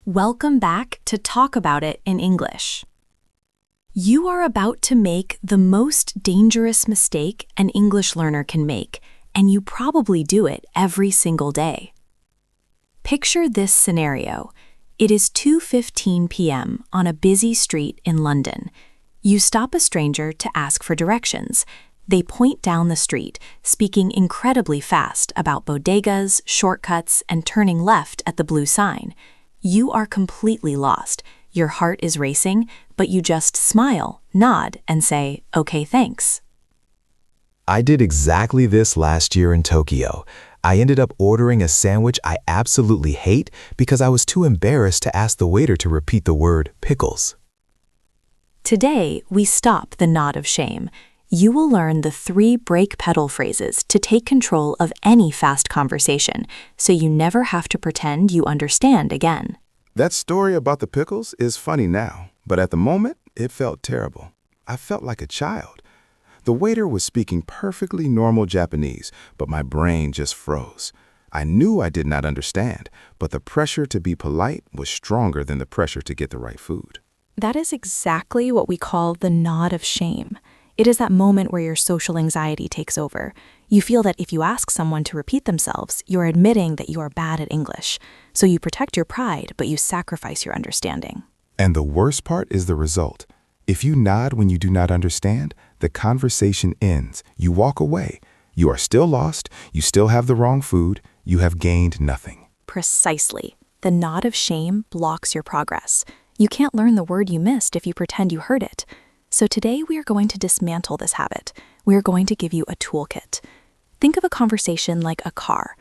Welcome back to Talk About It in English. You are about to make the most dangerous mistake an English learner can make, and you probably do it every single day. Picture this scenario. It is 2:15 p.m. on a busy street in London. You stop a stranger to ask for directions. They point down the street, speaking incredibly fast about bodegas, shortcuts, and turning left at the blue sign. You are completely lost. Your heart is racing, but you just smile, nod, and say, "Okay, thanks." I did exactly this last year in Tokyo. I ended up ordering a sandwich I absolutely hate because I was too embarrassed to ask the waiter to repeat the word pickles. Today, we stop the nod of shame. You will learn the 3 brake pedal phrases to take control of any fast conversation, so you never have to pretend you understand again. That story about the pickles is funny now, but at the moment, it felt terrible. I felt like a child. The waiter was speaking perfectly normal Japanese, but my brain just froze. I knew I did not understand, but the pressure to be polite was stronger than the pressure to get the right food. That is exactly what we call the nod of shame. It is that moment where your social anxiety takes over. You feel that if you ask someone to repeat themselves, you're admitting that you are bad at English. So you protect your pride, but you sacrifice your understanding. And the worst part is the result. If you nod when you do not understand, the conversation ends. You walk away. You are still lost. You still have the wrong food. You have gained nothing. Precisely. The nod of shame blocks your progress. You can't learn the word you missed if you pretend you heard it. So today we are going to dismantle this habit. We are going to give you a toolkit. Think of a conversation like a car.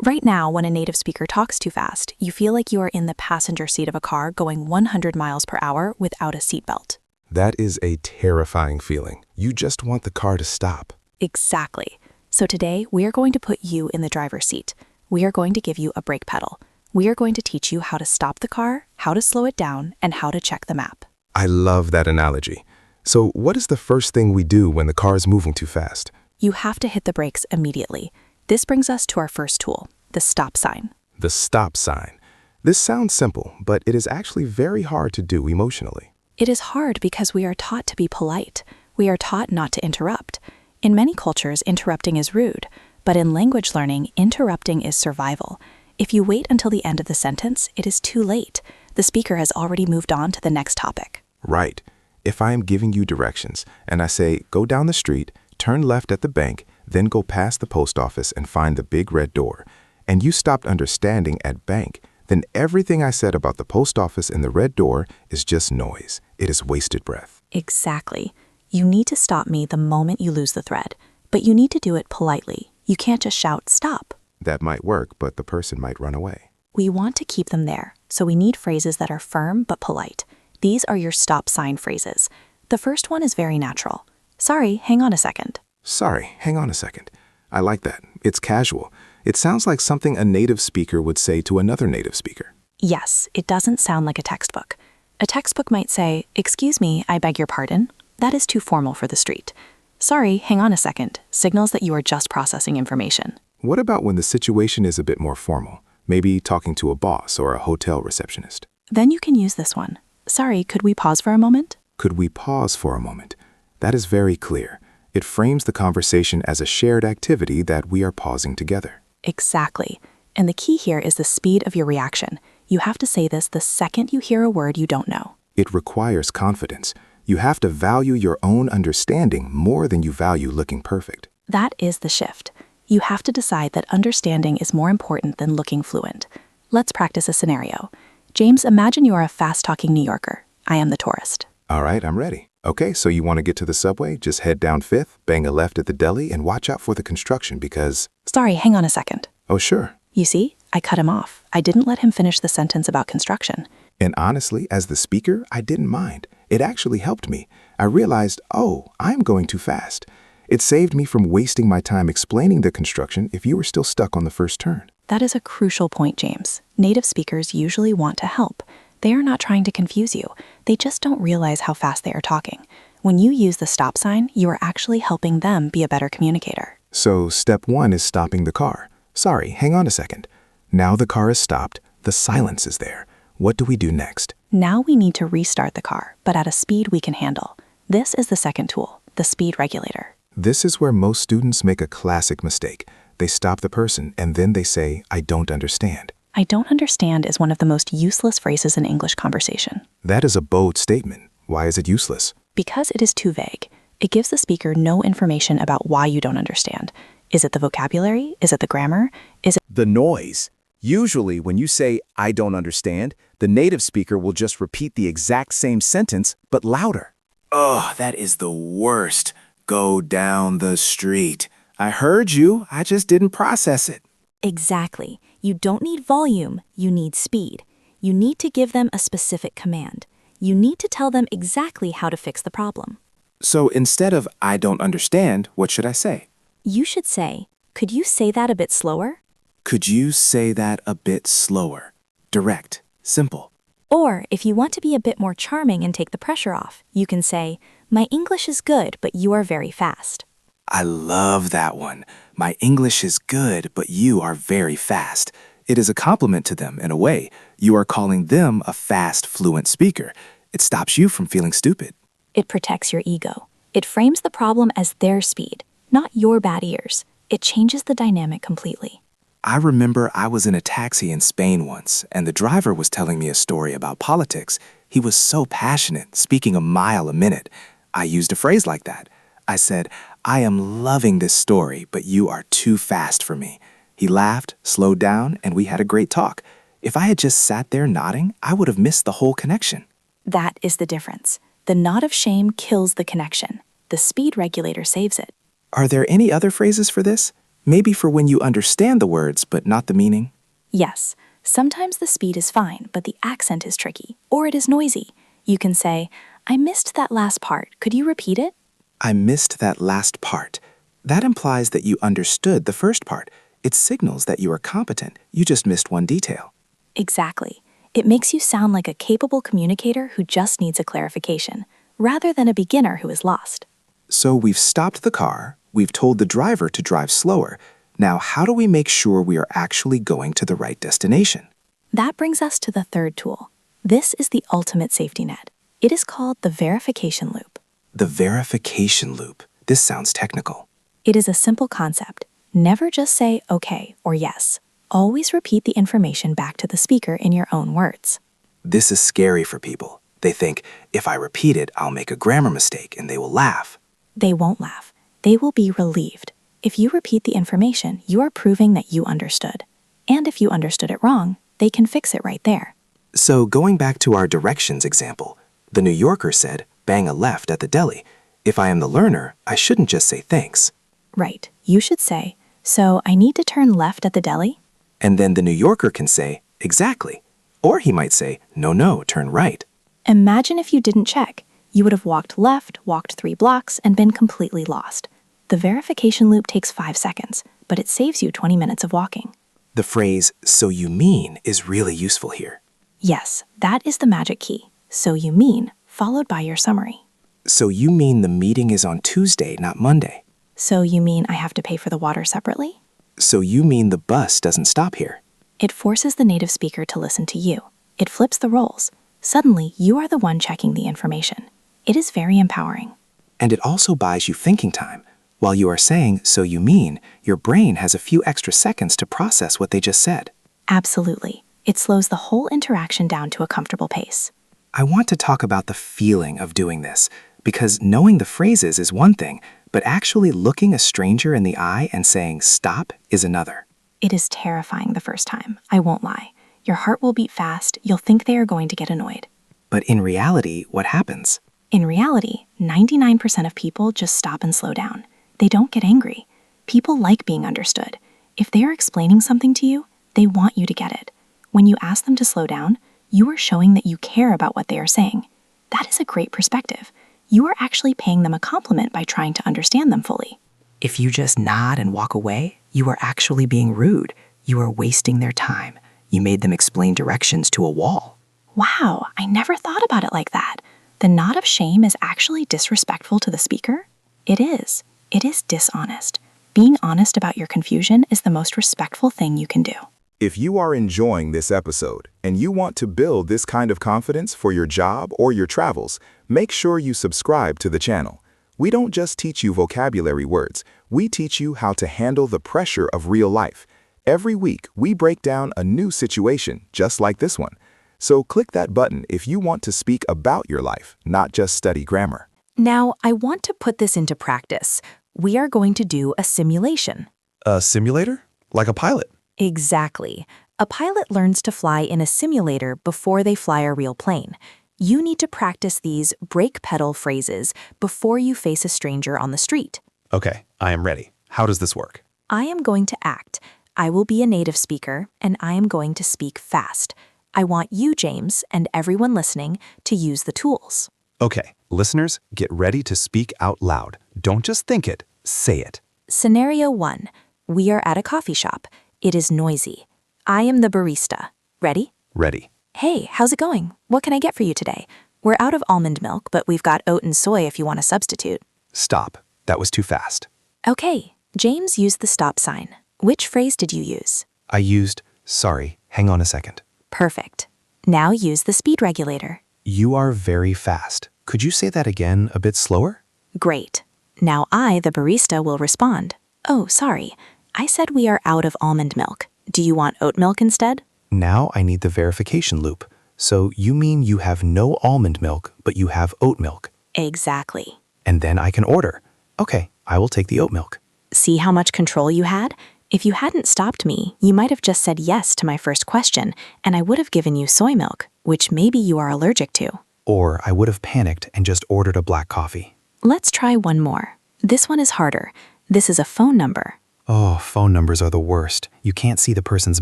Right now, when a native speaker talks too fast, you feel like you are in the passenger seat of a car going 100 miles per hour without a seatbelt. That is a terrifying feeling. You just want the car to stop. Exactly. So today we are going to put you in the driver's seat. We are going to give you a brake pedal. We are going to teach you how to stop the car, how to slow it down, and how to check the map. I love that analogy. So what is the first thing we do when the car is moving too fast? You have to hit the brakes immediately. This brings us to our first tool, the stop sign. The stop sign. This sounds simple, but it is actually very hard to do emotionally. It is hard because we are taught to be polite. We are taught not to interrupt. In many cultures, interrupting is rude, but in language learning, interrupting is survival. If you wait until the end of the sentence, it is too late. The speaker has already moved on to the next topic. Right. If I am giving you directions and I say, go down the street, turn left at the bank, then go past the post office and find the big red door, and you stopped understanding at bank, then everything I said about the post office and the red door is just noise. It is wasted breath. Exactly. You need to stop me the moment you lose the thread, but you need to do it politely. You can't just shout, "Stop." That might work, but the person might run away. We want to keep them there, so we need phrases that are firm but polite. These are your stop sign phrases. The first one is very natural. "Sorry, hang on a second." Sorry, hang on a second. I like that. It's casual. It sounds like something a native speaker would say to another native speaker. Yes, it doesn't sound like a textbook. A textbook might say, "Excuse me, I beg your pardon." That is too formal for the street. "Sorry, hang on a second," signals that you are just processing information. What about when the situation is a bit more formal? Maybe talking to a boss or a hotel receptionist. Then you can use this one. "Sorry, could we pause for a moment?" Could we pause for a moment? That is very clear. It frames the conversation as a shared activity that we are pausing together. Exactly. And the key here is the speed of your reaction. You have to say this the second you hear a word you don't know. It requires confidence. You have to value your own understanding more than you value looking perfect. That is the shift. You have to decide that understanding is more important than looking fluent. Let's practice a scenario. James, imagine you are a fast-talking New Yorker. I am the tourist. All right, I'm ready. Okay, so you want to get to the subway? Just head down 5th, bang a left at the deli, and watch out for the construction because... Sorry, hang on a second. Oh, sure. You see, I cut him off. I didn't let him finish the sentence about construction. And honestly, as the speaker, I didn't mind. It actually helped me. I realized, oh, I'm going too fast. It saved me from wasting my time explaining the construction if you were still stuck on the first turn. That is a crucial point, James. Native speakers usually want to help. They are not trying to confuse you. They just don't realize how fast they are talking. When you use the stop sign, you are actually helping them be a better communicator. So step 1 is stopping the car. Sorry, hang on a second. Now the car is stopped. The silence is there. What do we do next? Now we need to restart the car, but at a speed we can handle. This is the second tool, the speed regulator. This is where most students make a classic mistake. They stop the person and then they say, I don't understand. I don't understand is one of the most useless phrases in English conversation. That is a bold statement. Why is it useless? Because it is too vague. It gives the speaker no information about why you don't understand. Is it the vocabulary? Is it the grammar? Is it The noise. Usually, when you say, I don't understand, the native speaker will just repeat the exact same sentence, but louder. Oh, that is the worst. Go down the street. I heard you, I just didn't process it. Exactly. You don't need volume, you need speed. You need to give them a specific command. You need to tell them exactly how to fix the problem. So instead of, I don't understand, what should I say? You should say, could you say that a bit slower? Could you say that a bit slower? Direct, simple. Or, if you want to be a bit more charming and take the pressure off, you can say, my English is good, but you are very fast. I love that one. My English is good, but you are very fast. It is a compliment to them in a way. You are calling them a fast, fluent speaker. It stops you from feeling stupid. It protects your ego. It frames the problem as their speed, not your bad ears. It changes the dynamic completely. I remember I was in a taxi in Spain once, and the driver was telling me a story about politics. He was so passionate, speaking a mile a minute. I used a phrase like that. I said, I am loving this story, but you are too fast for me. He laughed, slowed down, and we had a great talk. If I had just sat there nodding, I would have missed the whole connection. That is the difference. The nod of shame kills the connection. The speed regulator saves it. Are there any other phrases for this? Maybe for when you understand the words, but not the meaning? Yes, sometimes the speed is fine, but the accent is tricky, or it is noisy. You can say, I missed that last part. Could you repeat it? I missed that last part. That implies that you understood the first part. It signals that you are competent. You just missed one detail. Exactly. It makes you sound like a capable communicator who just needs a clarification, rather than a beginner who is lost. So we've stopped the car. We've told the driver to drive slower. Now, how do we make sure we are actually going to the right destination? That brings us to the third tool. This is the ultimate safety net. It is called the verification loop. The verification loop. This sounds technical. It is a simple concept. Never just say okay or yes. Always repeat the information back to the speaker in your own words. This is scary for people. They think, if I repeat it, I'll make a grammar mistake and they will laugh. They won't laugh. They will be relieved. If you repeat the information, you are proving that you understood. And if you understood it wrong, they can fix it right there. So going back to our directions example, the New Yorker said, bang a left at the deli. If I am the learner, I shouldn't just say thanks. Right. You should say, so I need to turn left at the deli? And then the New Yorker can say, exactly. Or he might say, no, turn right. Imagine if you didn't check. You would have walked left, walked 3 blocks, and been completely lost. The verification loop takes 5 seconds, but it saves you 20 minutes of walking. The phrase, so you mean, is really useful here. Yes, that is the magic key. So you mean, followed by your summary. So you mean the meeting is on Tuesday, not Monday. So you mean I have to pay for the water separately? So you mean the bus doesn't stop here. It forces the native speaker to listen to you. It flips the roles. Suddenly, you are the one checking the information. It is very empowering. And it also buys you thinking time. While you are saying, so you mean, your brain has a few extra seconds to process what they just said. Absolutely. It slows the whole interaction down to a comfortable pace. I want to talk about the feeling of doing this, because knowing the phrases is one thing, but actually looking a stranger in the eye and saying stop is another. It is terrifying the first time, I won't lie. Your heart will beat fast, you'll think they are going to get annoyed. But in reality, what happens? In reality, 99% of people just stop and slow down. They don't get angry. People like being understood. If they are explaining something to you, they want you to get it. When you ask them to slow down, you are showing that you care about what they are saying. That is a great perspective. You are actually paying them a compliment by trying to understand them fully. If you just nod and walk away, you are actually being rude. You are wasting their time. You made them explain directions to a wall. Wow, I never thought about it like that. The nod of shame is actually disrespectful to the speaker? It is. It is dishonest. Being honest about your confusion is the most respectful thing you can do. If you are enjoying this episode and you want to build this kind of confidence for your job or your travels, make sure you subscribe to the channel. We don't just teach you vocabulary words, we teach you how to handle the pressure of real life. Every week, we break down a new situation just like this one. So click that button if you want to speak about your life, not just study grammar. Now, I want to put this into practice. We are going to do a simulation. A simulator? Like a pilot? Exactly. A pilot learns to fly in a simulator before they fly a real plane. You need to practice these brake pedal phrases before you face a stranger on the street. Okay, I am ready. How does this work? I am going to act. I will be a native speaker, and I am going to speak fast. I want you, James, and everyone listening to use the tools. Okay, listeners, get ready to speak out loud. Don't just think it, say it. Scenario 1. We are at a coffee shop. It is noisy. I am the barista. Ready? Ready. Hey, how's it going? What can I get for you today? We're out of almond milk, but we've got oat and soy if you want to substitute. Stop. That was too fast. Okay, James used the stop sign. Which phrase did you use? I used, sorry, hang on a second. Perfect. Now use the speed regulator. You are very fast. Could you say that again a bit slower? Great. Now I, the barista, will respond. Oh, sorry. I said we are out of almond milk. Do you want oat milk instead? Now I need the verification loop. So you mean you have no almond milk, but you have oat milk. Exactly. And then I can order. Okay, I will take the oat milk. See how much control you had? If you hadn't stopped me, you might have just said yes to my first question, and I would have given you soy milk, which maybe you are allergic to. Or I would have panicked and just ordered a black coffee. Let's try one more. This one is harder. This is a phone number. Oh, phone numbers are the worst. You can't see the person's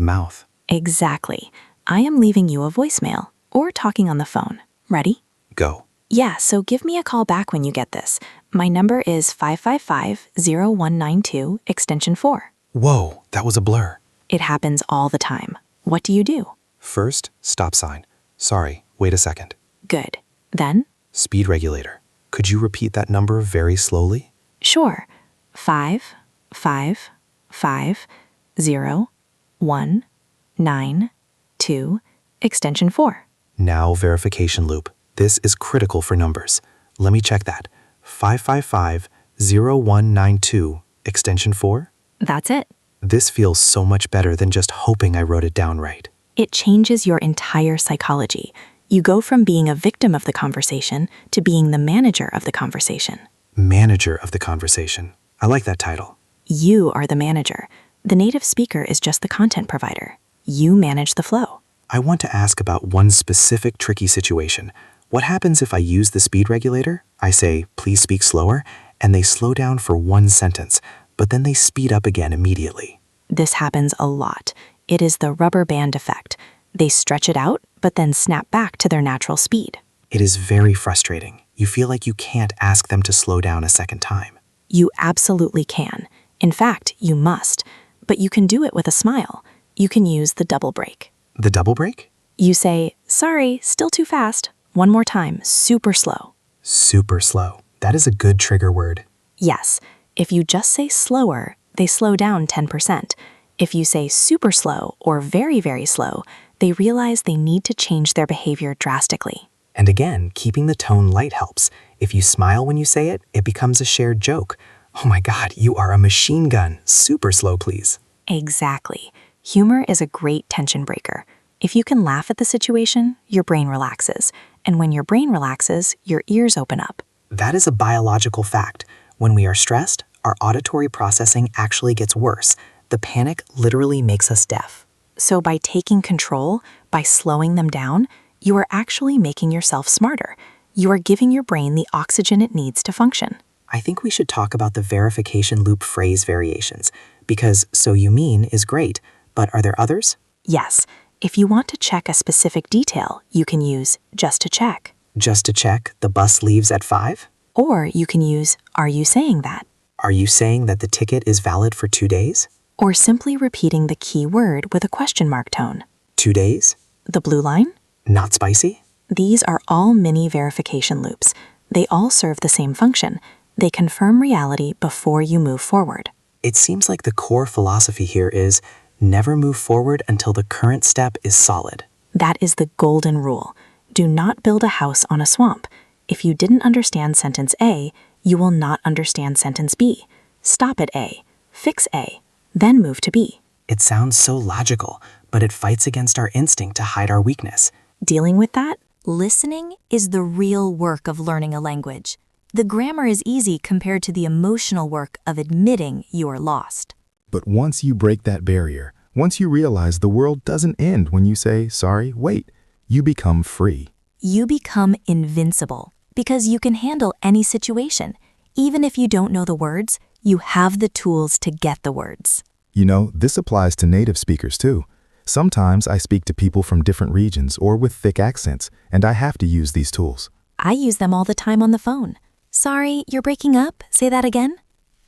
mouth. Exactly. I am leaving you a voicemail or talking on the phone. Ready? Go. Yeah, so give me a call back when you get this. My number is 555-0192, extension 4. Whoa, that was a blur. It happens all the time. What do you do? First, stop sign. Sorry, wait a second. Good. Then? Speed regulator. Could you repeat that number very slowly? Sure. 555-0192, extension 4. Now verification loop. This is critical for numbers. Let me check that. 555-0192, extension 4? That's it. This feels so much better than just hoping I wrote it down right. It changes your entire psychology. You go from being a victim of the conversation to being the manager of the conversation. Manager of the conversation. I like that title. You are the manager. The native speaker is just the content provider. You manage the flow. I want to ask about one specific tricky situation. What happens if I use the speed regulator? I say, please speak slower, and they slow down for one sentence, but then they speed up again immediately. This happens a lot. It is the rubber band effect. They stretch it out, but then snap back to their natural speed. It is very frustrating. You feel like you can't ask them to slow down a second time. You absolutely can. In fact, you must. But you can do it with a smile. You can use the double break. The double break? You say, sorry, still too fast. One more time, super slow. Super slow. That is a good trigger word. Yes, if you just say slower, they slow down 10%. If you say super slow or very, very slow, they realize they need to change their behavior drastically. And again, keeping the tone light helps. If you smile when you say it, it becomes a shared joke. Oh my God, you are a machine gun. Super slow, please. Exactly. Humor is a great tension breaker. If you can laugh at the situation, your brain relaxes. And when your brain relaxes, your ears open up. That is a biological fact. When we are stressed, our auditory processing actually gets worse. The panic literally makes us deaf. So by taking control, by slowing them down, you are actually making yourself smarter. You are giving your brain the oxygen it needs to function. I think we should talk about the verification loop phrase variations, because "so you mean" is great, but are there others? Yes, if you want to check a specific detail, you can use just to check. Just to check, the bus leaves at 5? Or you can use, are you saying that? Are you saying that the ticket is valid for 2 days? Or simply repeating the key word with a question mark tone. 2 days? The blue line? Not spicy? These are all mini verification loops. They all serve the same function. They confirm reality before you move forward. It seems like the core philosophy here is Never move forward until the current step is solid. That is the golden rule. Do not build a house on a swamp. If you didn't understand sentence A, you will not understand sentence B. Stop at A, fix A, then move to B. It sounds so logical, but it fights against our instinct to hide our weakness. Dealing with that? Listening is the real work of learning a language. The grammar is easy compared to the emotional work of admitting you are lost. But once you break that barrier, once you realize the world doesn't end when you say, sorry, wait, you become free. You become invincible because you can handle any situation. Even if you don't know the words, you have the tools to get the words. You know, this applies to native speakers too. Sometimes I speak to people from different regions or with thick accents, and I have to use these tools. I use them all the time on the phone. Sorry, you're breaking up. Say that again.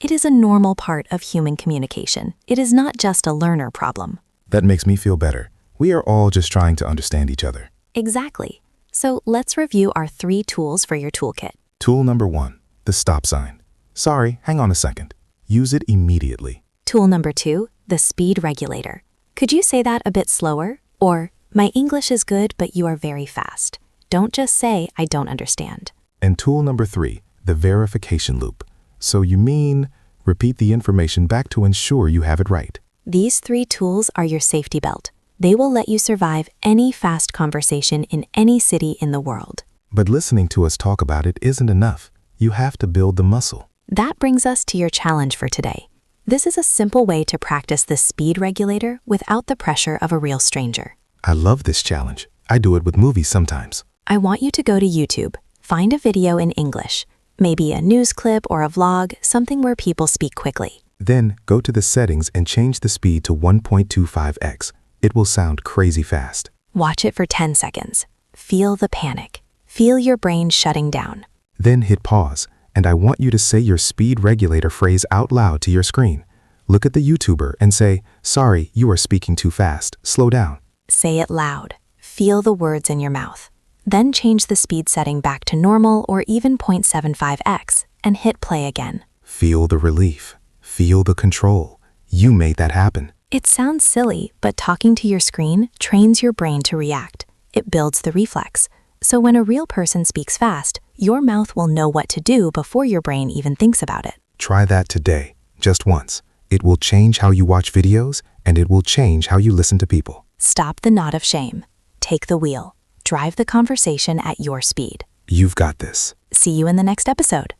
It is a normal part of human communication. It is not just a learner problem. That makes me feel better. We are all just trying to understand each other. Exactly. So let's review our 3 tools for your toolkit. Tool number 1, the stop sign. Sorry, hang on a second. Use it immediately. Tool number 2, the speed regulator. Could you say that a bit slower? Or, my English is good, but you are very fast. Don't just say, I don't understand. And tool number 3, the verification loop. So you mean, repeat the information back to ensure you have it right. These 3 tools are your safety belt. They will let you survive any fast conversation in any city in the world. But listening to us talk about it isn't enough. You have to build the muscle. That brings us to your challenge for today. This is a simple way to practice the speed regulator without the pressure of a real stranger. I love this challenge. I do it with movies sometimes. I want you to go to YouTube, find a video in English, maybe a news clip or a vlog, something where people speak quickly. Then go to the settings and change the speed to 1.25x. It will sound crazy fast. Watch it for 10 seconds. Feel the panic. Feel your brain shutting down. Then hit pause, and I want you to say your speed regulator phrase out loud to your screen. Look at the YouTuber and say, sorry, you are speaking too fast. Slow down. Say it loud. Feel the words in your mouth. Then change the speed setting back to normal or even 0.75x and hit play again. Feel the relief. Feel the control. You made that happen. It sounds silly, but talking to your screen trains your brain to react. It builds the reflex. So when a real person speaks fast, your mouth will know what to do before your brain even thinks about it. Try that today, just once. It will change how you watch videos, and it will change how you listen to people. Stop the knot of shame. Take the wheel. Drive the conversation at your speed. You've got this. See you in the next episode.